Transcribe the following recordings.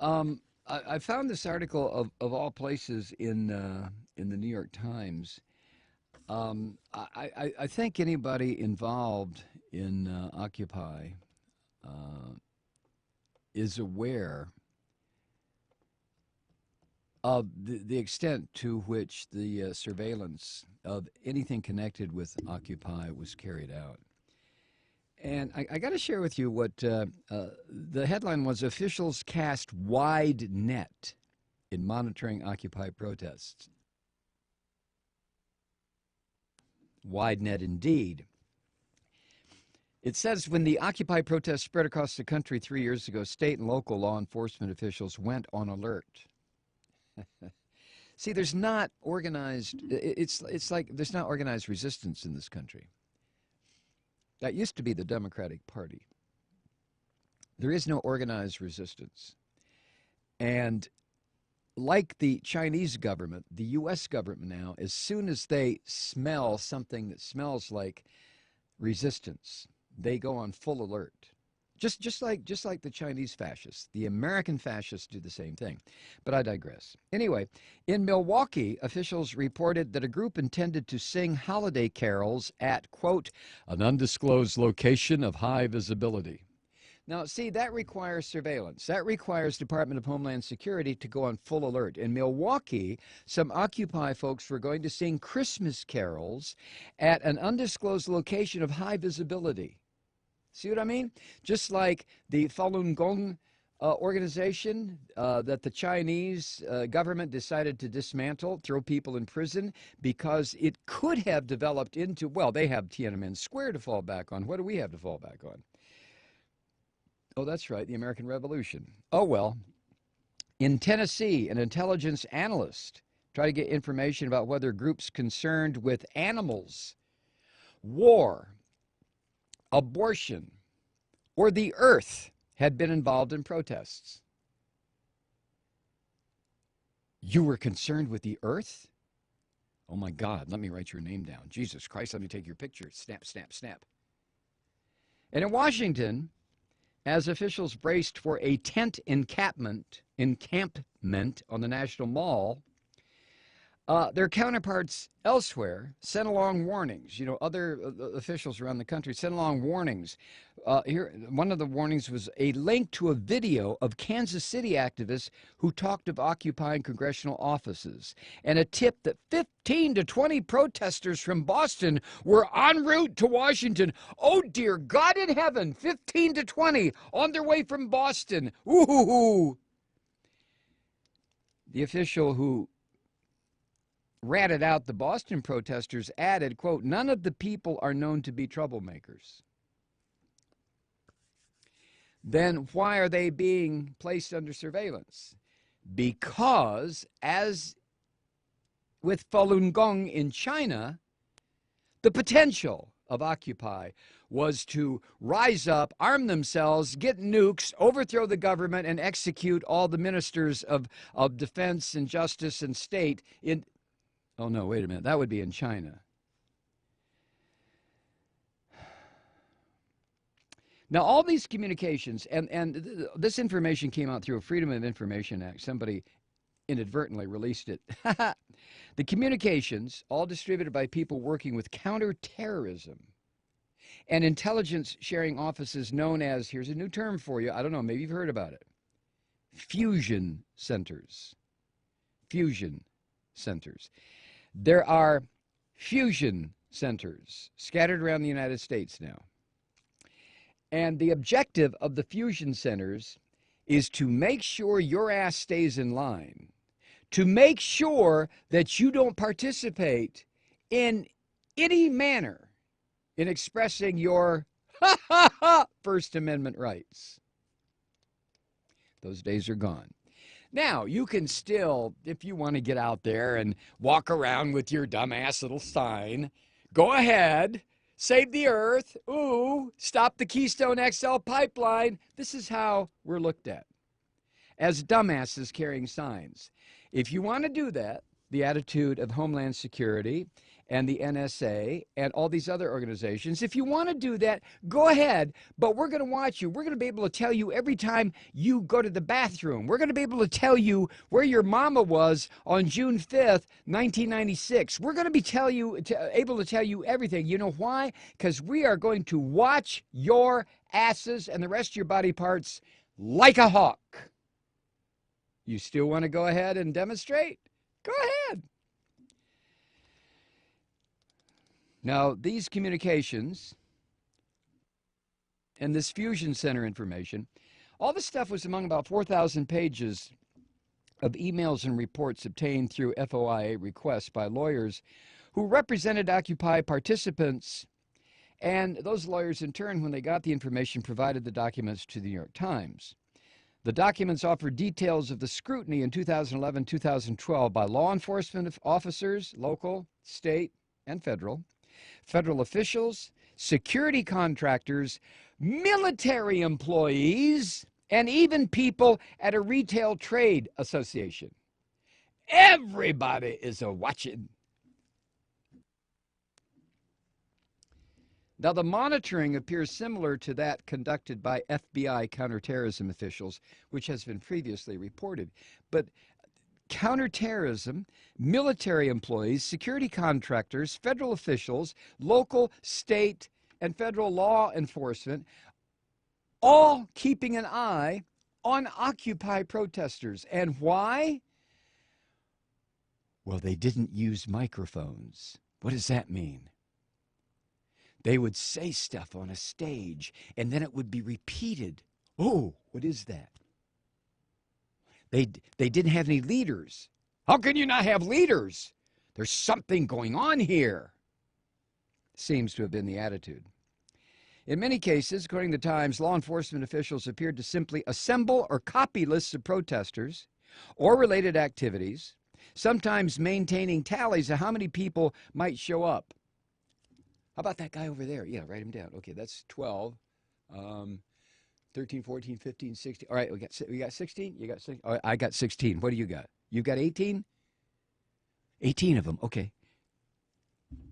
I found this article of all places in the New York Times. I think anybody involved in Occupy uh, is aware of the extent to which the surveillance of anything connected with Occupy was carried out. And I got to share with you what the headline was: Officials cast wide net in monitoring Occupy protests. Wide net indeed. It says when the Occupy protests spread across the country 3 years ago, state and local law enforcement officials went on alert. See, there's not organized. It's like there's not organized resistance in this country. That used to be the Democratic Party. There is no organized resistance. And like the Chinese government, the U.S. government now, as soon as they smell something that smells like resistance, they go on full alert. Just like the Chinese fascists, the American fascists do the same thing. But I digress. Anyway, in Milwaukee, officials reported that a group intended to sing holiday carols at, quote, an undisclosed location of high visibility. Now, see, that requires surveillance. That requires Department of Homeland Security to go on full alert. In Milwaukee, some Occupy folks were going to sing Christmas carols at an undisclosed location of high visibility. See what I mean? Just like the Falun Gong organization that the Chinese government decided to dismantle, throw people in prison, because it could have developed into, well, they have Tiananmen Square to fall back on. What do we have to fall back on? Oh, that's right, the American Revolution. Oh, well, in Tennessee, an intelligence analyst tried to get information about whether groups concerned with animals, war, abortion, or the earth had been involved in protests. You were concerned with the earth? Oh my God, let me write your name down. Jesus Christ, let me take your picture. Snap, snap, snap. And in Washington, as officials braced for a tent encampment on the National Mall, their counterparts elsewhere sent along warnings. You know, other officials around the country sent along warnings. Here, one of the warnings was a link to a video of Kansas City activists who talked of occupying congressional offices, and a tip that 15 to 20 protesters from Boston were en route to Washington. Oh, dear God in heaven, 15 to 20 on their way from Boston. Ooh. The official who ratted out the Boston protesters added, quote, none of the people are known to be troublemakers. Then why are they being placed under surveillance? Because, as with Falun Gong in China, the potential of Occupy was to rise up, arm themselves, get nukes, overthrow the government, and execute all the ministers of defense and justice and state in. Oh, no, wait a minute. That would be in China. Now, all these communications, and this information came out through a Freedom of Information Act. Somebody inadvertently released it. The communications, all distributed by people working with counterterrorism and intelligence sharing offices known as, here's a new term for you, I don't know, maybe you've heard about it, fusion centers. Fusion centers. There are fusion centers scattered around the United States now. And the objective of the fusion centers is to make sure your ass stays in line, to make sure that you don't participate in any manner in expressing your First Amendment rights. Those days are gone. Now, you can still, if you want to get out there and walk around with your dumbass little sign, go ahead, save the earth, ooh, stop the Keystone XL pipeline. This is how we're looked at, as dumbasses carrying signs. If you want to do that, the attitude of Homeland Security and the NSA and all these other organizations. If you want to do that, go ahead, but we're going to watch you. We're going to be able to tell you every time you go to the bathroom. We're going to be able to tell you where your mama was on June 5th, 1996. We're going to be able to tell you everything. You know why? Because we are going to watch your asses and the rest of your body parts like a hawk. You still want to go ahead and demonstrate? Go ahead. Now, these communications and this fusion center information, all this stuff was among about 4,000 pages of emails and reports obtained through FOIA requests by lawyers who represented Occupy participants. And those lawyers, in turn, when they got the information, provided the documents to the New York Times. The documents offer details of the scrutiny in 2011-2012 by law enforcement officers, local, state, and federal officials, security contractors, military employees, and even people at a retail trade association. Everybody is a-watching. Now, the monitoring appears similar to that conducted by FBI counterterrorism officials, which has been previously reported. But counterterrorism, military employees, security contractors, federal officials, local, state, and federal law enforcement, all keeping an eye on Occupy protesters. And why? Well, they didn't use microphones. What does that mean? They would say stuff on a stage, and then it would be repeated. Oh, what is that? They didn't have any leaders. How can you not have leaders? There's something going on here. Seems to have been the attitude. In many cases, according to the Times, law enforcement officials appeared to simply assemble or copy lists of protesters or related activities, sometimes maintaining tallies of how many people might show up. How about that guy over there? Yeah, write him down. Okay, that's 12. 13, 14, 15, 16. All right, we got 16? You got 16? All right, I got 16. What do you got? You got 18? 18 of them. Okay.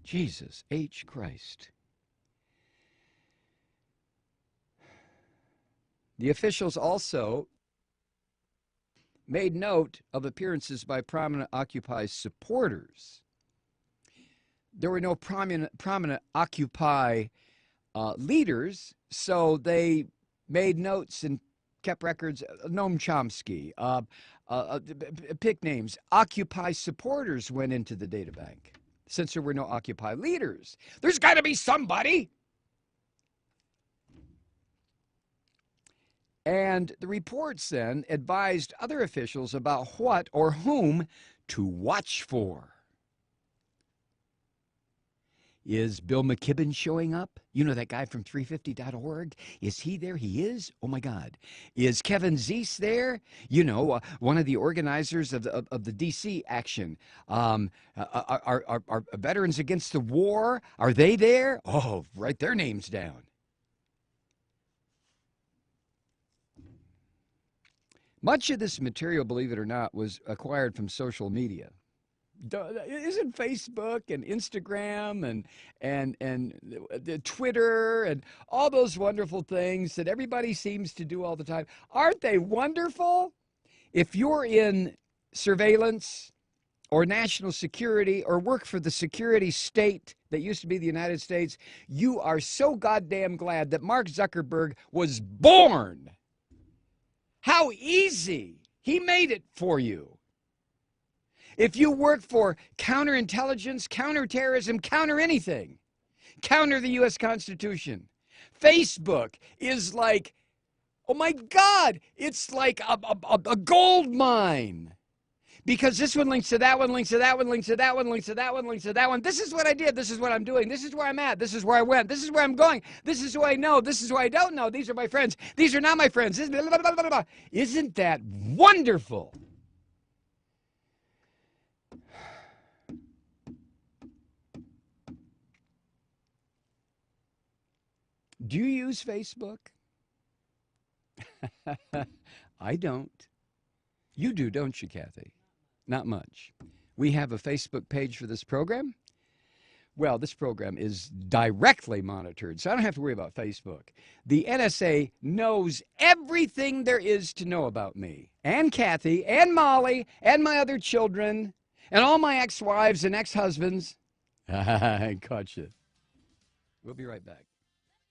Jesus H. Christ. The officials also made note of appearances by prominent Occupy supporters. There were no prominent Occupy leaders, so they made notes and kept records. Noam Chomsky, pick names. Occupy supporters went into the data bank. Since there were no Occupy leaders, there's got to be somebody. And the reports then advised other officials about what or whom to watch for. Is Bill McKibben showing up? You know that guy from 350.org? Is he there? He is? Oh, my God. Is Kevin Zeese there? You know, one of the organizers of the D.C. action. Are Veterans Against the War, are they there? Oh, write their names down. Much of this material, believe it or not, was acquired from social media. Isn't Facebook and Instagram and Twitter and all those wonderful things that everybody seems to do all the time? Aren't they wonderful? If you're in surveillance or national security or work for the security state that used to be the United States, you are so goddamn glad that Mark Zuckerberg was born. How easy. He made it for you. If you work for counterintelligence, counterterrorism, counter anything, counter the U.S. Constitution, Facebook is like, oh my God, it's like a gold mine. Because this one links to that one, links to that one, links to that one, links to that one, links to that one. This is what I did. This is what I'm doing. This is where I'm at. This is where I went. This is where I'm going. This is who I know. This is who I don't know. These are my friends. These are not my friends. Blah, blah, blah, blah, blah. Isn't that wonderful? Do you use Facebook? I don't. You do, don't you, Kathy? Not much. We have a Facebook page for this program. Well, this program is directly monitored, so I don't have to worry about Facebook. The NSA knows everything there is to know about me, and Kathy, and Molly, and my other children, and all my ex-wives and ex-husbands. I caught you. We'll be right back.